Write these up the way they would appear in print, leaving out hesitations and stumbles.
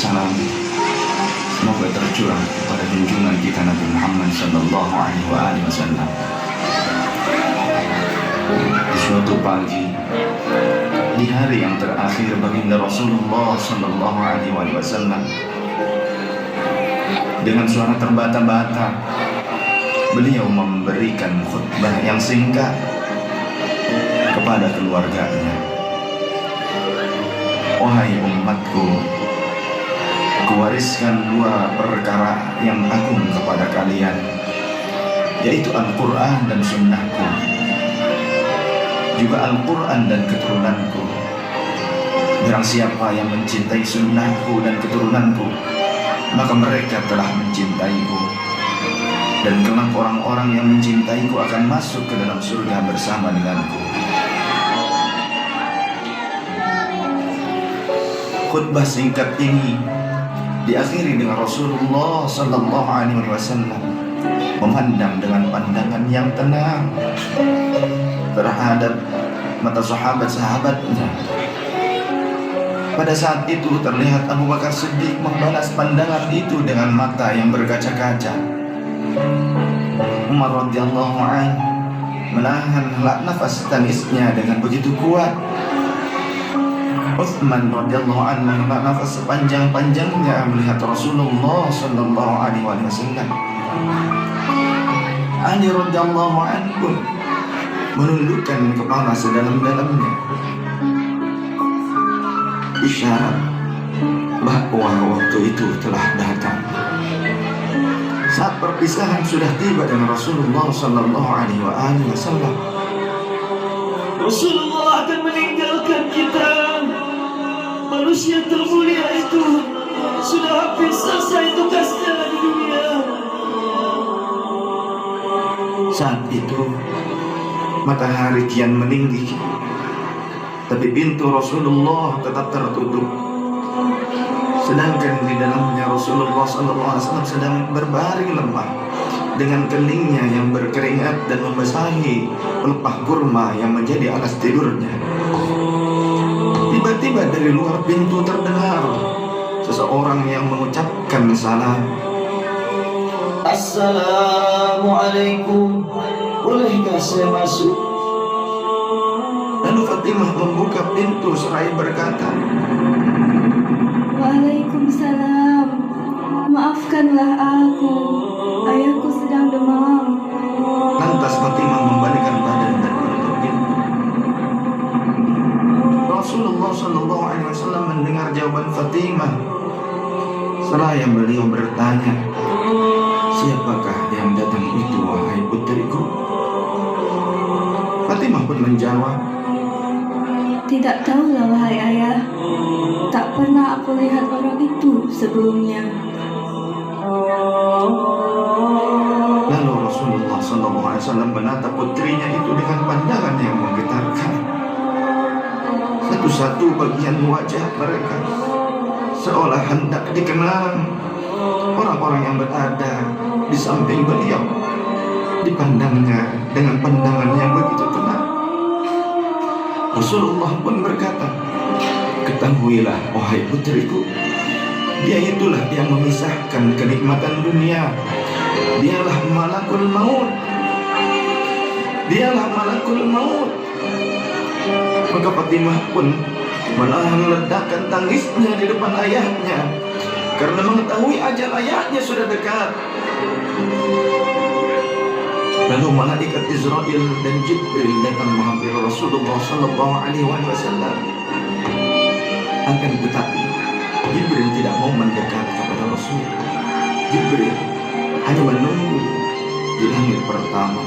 salam semoga tercurah pada junjungan kita Nabi Muhammad sallallahu alaihi wasallam. Di suatu pagi, di hari yang terakhir baginda Rasulullah sallallahu alaihi wasallam, dengan suara terbata-bata beliau memberikan khutbah yang singkat kepada keluarganya. Wahai umatku, kuwariskan dua perkara yang agung kepada kalian, yaitu Al-Quran dan Sunnahku, juga Al-Quran dan keturunanku. Barang siapa yang mencintai Sunnahku dan keturunanku, maka mereka telah mencintaiku, dan kelak orang-orang yang mencintaiku akan masuk ke dalam surga bersama denganku. Khutbah singkat ini diakhiri dengan Rasulullah sallallahu alaihi wasallam memandang dengan pandangan yang tenang terhadap mata sahabat-sahabatnya. Pada saat itu terlihat Abu Bakar Siddiq membalas pandangan itu dengan mata yang berkaca-kaca. Umar radhiyallahu anhu menahan nafas tangisnya dengan begitu kuat. Utsman radhiyallahu anhu menghela nafas sepanjang-panjangnya melihat Rasulullah sallallahu alaihi wasallam. Ali radhiyallahu anhu menundukkan kepala sedalam-dalamnya, isyarat bahwa waktu itu telah datang. Saat perpisahan sudah tiba dengan Rasulullah sallallahu alaihi wasallam, Rasulullah akan meninggalkan kita. Manusia termulia itu sudah habis selesai tugasnya di dunia. saat itu matahari kian meninggi, tapi pintu Rasulullah tetap tertutup. Sedangkan di dalamnya Rasulullah SAW sedang berbaring lemah dengan keningnya yang berkeringat dan membasahi pelepah kurma yang menjadi alas tidurnya. Tiba-tiba dari luar pintu terdengar seseorang yang mengucapkan salam. Assalamualaikum, bolehkah saya masuk? Lalu Fatimah membuka pintu seraya berkata, Waalaikumsalam, maafkanlah aku, ayahku sedang demam. Lantas Fatimah membalikkan badan dan menutup pintu. Rasulullah SAW mendengar jawaban Fatimah. Seraya beliau bertanya, siapakah yang datang itu, wahai putriku? Fatimah pun menjawab, Tidak tahulah wahai ayah, tak pernah aku lihat orang itu sebelumnya. Lalu Rasulullah SAW menatap putrinya itu dengan pandangan yang menggetarkan. Satu-satu bagian wajah mereka seolah hendak dikenal. Orang-orang yang berada di samping beliau dipandangnya dengan pandangan yang begitu tenang. Rasulullah pun berkata, ketahuilah wahai putriku, dia itulah yang memisahkan kenikmatan dunia. Dialah malakul maut. Dialah malakul maut. Maka Fatimah pun menahan ledakan tangisnya di depan ayahnya karena mengetahui ajal ayahnya sudah dekat. Lalu malaikat Israel dan Jibril datang menghampiri Rasulullah sallallahu alaihi wasallam. Akan tetapi Jibril tidak mau mendekat kepada Rasul. Jibril hanya menunggu di langit pertama.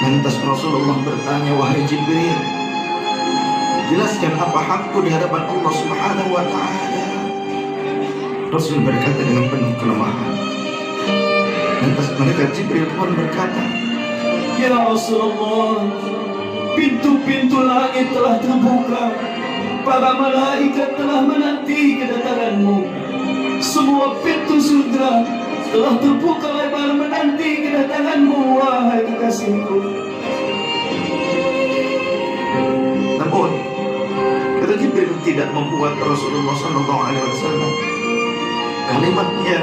Lantas Rasulullah bertanya, wahai Jibril, jelaskan apa hakku di hadapan Allah Subhanahu wa ta'ala. Rasul berkata dengan penuh kelemahan. Lantas malaikat Jibril pun berkata, Ya Rasulullah, pintu-pintu langit telah terbuka. Para malaikat telah menanti kedatanganmu. Semua pintu surga telah terbuka lebar menanti kedatanganmu, wahai kekasihku. namun kata Jibril, tidak membuat Rasulullah Sallallahu Alaihi Wasallam kalimatnya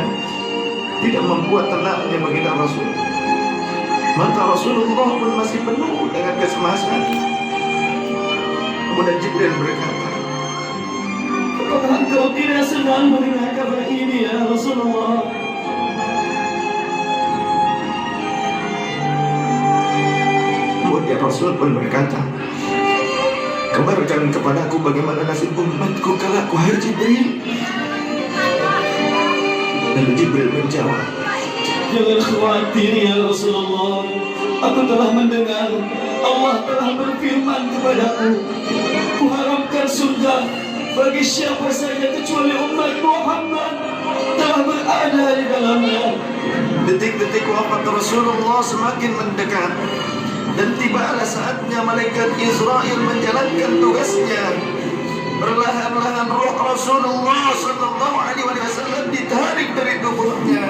tidak membuat tenangnya baginda Rasul. Mata Rasulullah pun masih penuh dengan kecemasan. Kemudian Jibril berkata, Apakah engkau tidak senang mendengar kabar ini ya Rasulullah? kemudian Rasul pun berkata, kabarkan kepadaku bagaimana nasib umatku kelak, wahai Jibril. Lalu Jibril menjawab, Jangan khawatir ya Rasulullah. Aku telah mendengar Allah telah berfirman kepadaku, kuharapkan surga bagi siapa saja kecuali umat Muhammad telah berada di dalamnya. detik-detik wafat Rasulullah semakin mendekat, dan tibalah saatnya malaikat Israel menjalankan tugasnya. Perlahan-lahan ruh Rasulullah Sallallahu Alaihi Wasallam ditarik dari tubuhnya.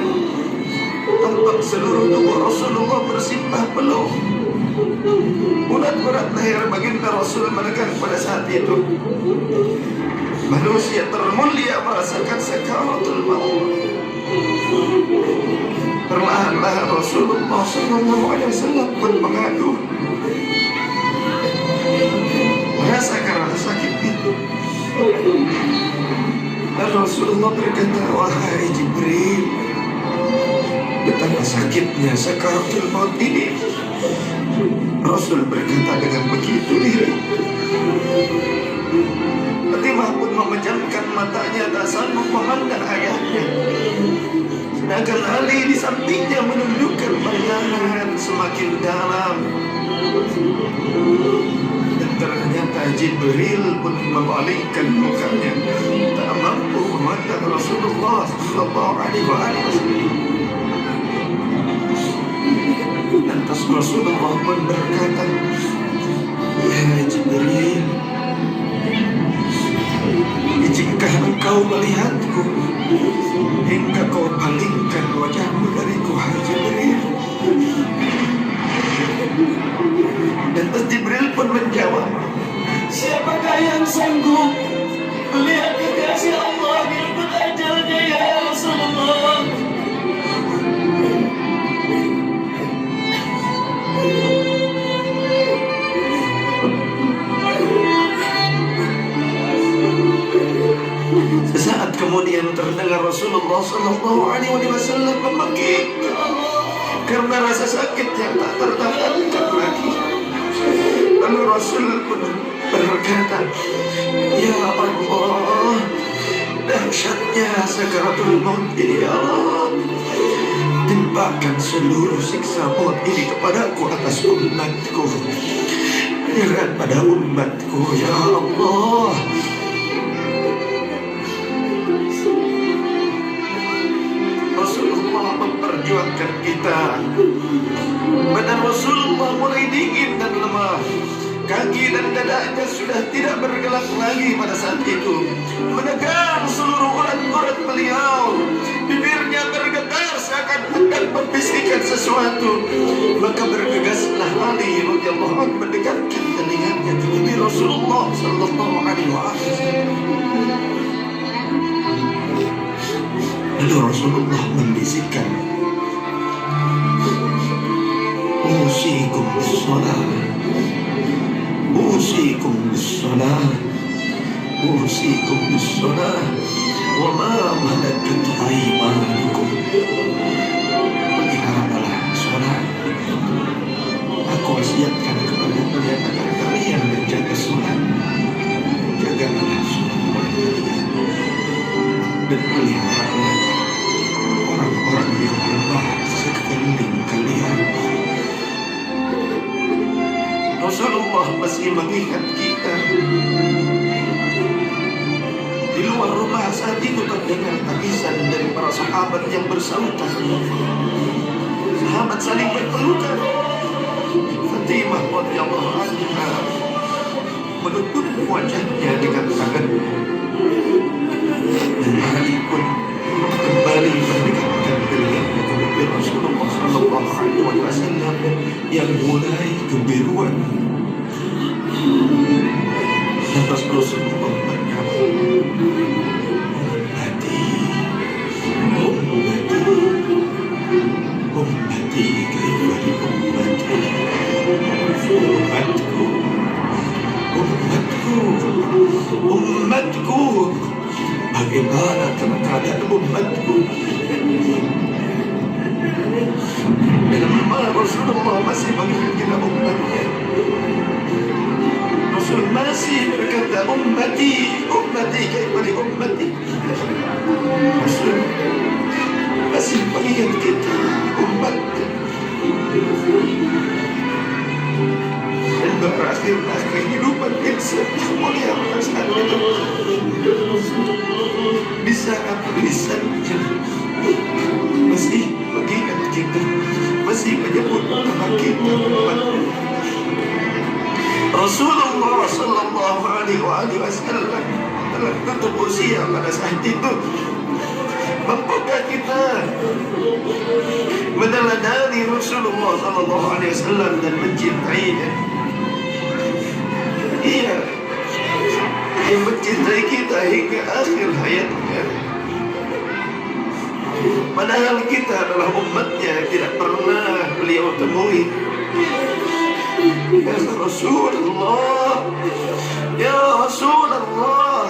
Tampak seluruh tubuh Rasulullah bersimpah peluh. Urat berat leher baginda Rasul menekan pada saat itu. Manusia termulia merasakan sakaratul maut. Perlahan-lahan Rasulullah Sallallahu Alaihi Wasallam pun mengadu, merasakan rasa sakit itu. Dan Rasulullah berkata, wahai Jibril, betapa sakitnya sakaratul maut ini. Rasul berkata dengan begitu lirih. Fatimah pun memejamkan matanya, tak sanggup memandang ayahnya. Sedangkan Ali di sampingnya menundukkan pandangan semakin dalam. Dan ternyata Jibril pun membalikkan mukanya, tak mampu memandang Rasulullah Sallallahu Alaihi Wasallam. Lantas Rasulullah pun berkata, ya Jibril, jika engkau melihatku hingga kau palingkan wajahmu dariku, hai Jibril. Dan Jibril pun menjawab, Siapakah yang sanggup melihat kekasih Allah di depan ajalnya ya Rasulullah? sesaat kemudian terdengar Rasulullah Sallallahu Alaihi Wasallam memanggil karena rasa sakit yang tak tertahankan lagi. Lalu Rasul pun berkata, ya Allah, dahsyatnya sakaratul maut ini ya Allah. Timpakan seluruh siksa maut ini kepadaku atas umatku, jangan pada umatku ya Allah. Rasulullah memperjuangkan kita. Badan Rasulullah mulai dingin dan lemah. Kaki dan dadanya sudah tidak bergerak lagi pada saat itu. Menegang seluruh urat-urat beliau. Bibirnya bergetar seakan hendak membisikkan sesuatu. Maka bergegaslah Ali radhiyallahu anhu mendekatkan telinganya ke bibir Rasulullah Sallallahu Alaihi Wasallam. Lalu Rasulullah membisikkan, Usikum bis-salah, Usikum bis-salah, Usikum bis-salah, wa ma malakat aymanukum. Peliharalah salat. Aku wasiatkan kepada kalian agar kalian menjaga salat. Jagalah salat kalian dan peliharalah orang-orang yang lemah sekeliling kalian. Rasulullah masih mengingat kita. Di luar rumah saat itu terdengar tangisan dari para sahabat yang bersautan. Sahabat saling berpelukan. Fatimah radhiyallahu anha menutup wajahnya dengan tangannya. Dan Ali pun kembali mendekatkan telinganya ke bibir Rasulullah Sallallahu Alaihi Wasallam yang mulai kebiruan. Lantas Rasulullah berkata, Ummati, ummati, ummati, kaifa bi ummati, ummatku, ummatku, ummatku, bagaimana keadaan ummatku? Dalam mana Rasulullah masih panggil kita umatnya. Rasul masih berkata ummati, ummati, kaifa bi ummati. Rasul masih panggil kita umat. Dan berakhirlah kehidupan insan mulia saat itu. Di saat lisannya masih mengingat kita, masih menyebut nama kita. Rasulullah sallallahu alaihi wasallam telah tutup usia pada saat itu. Mampukah kita meneladani Rasulullah sallallahu alaihi wasallam dan mencintainya? Ia yang mencintai kita hingga akhir hayatnya. Padahal kita adalah umatnya, tidak pernah beliau temui. Ya Rasulullah, ya Rasulullah,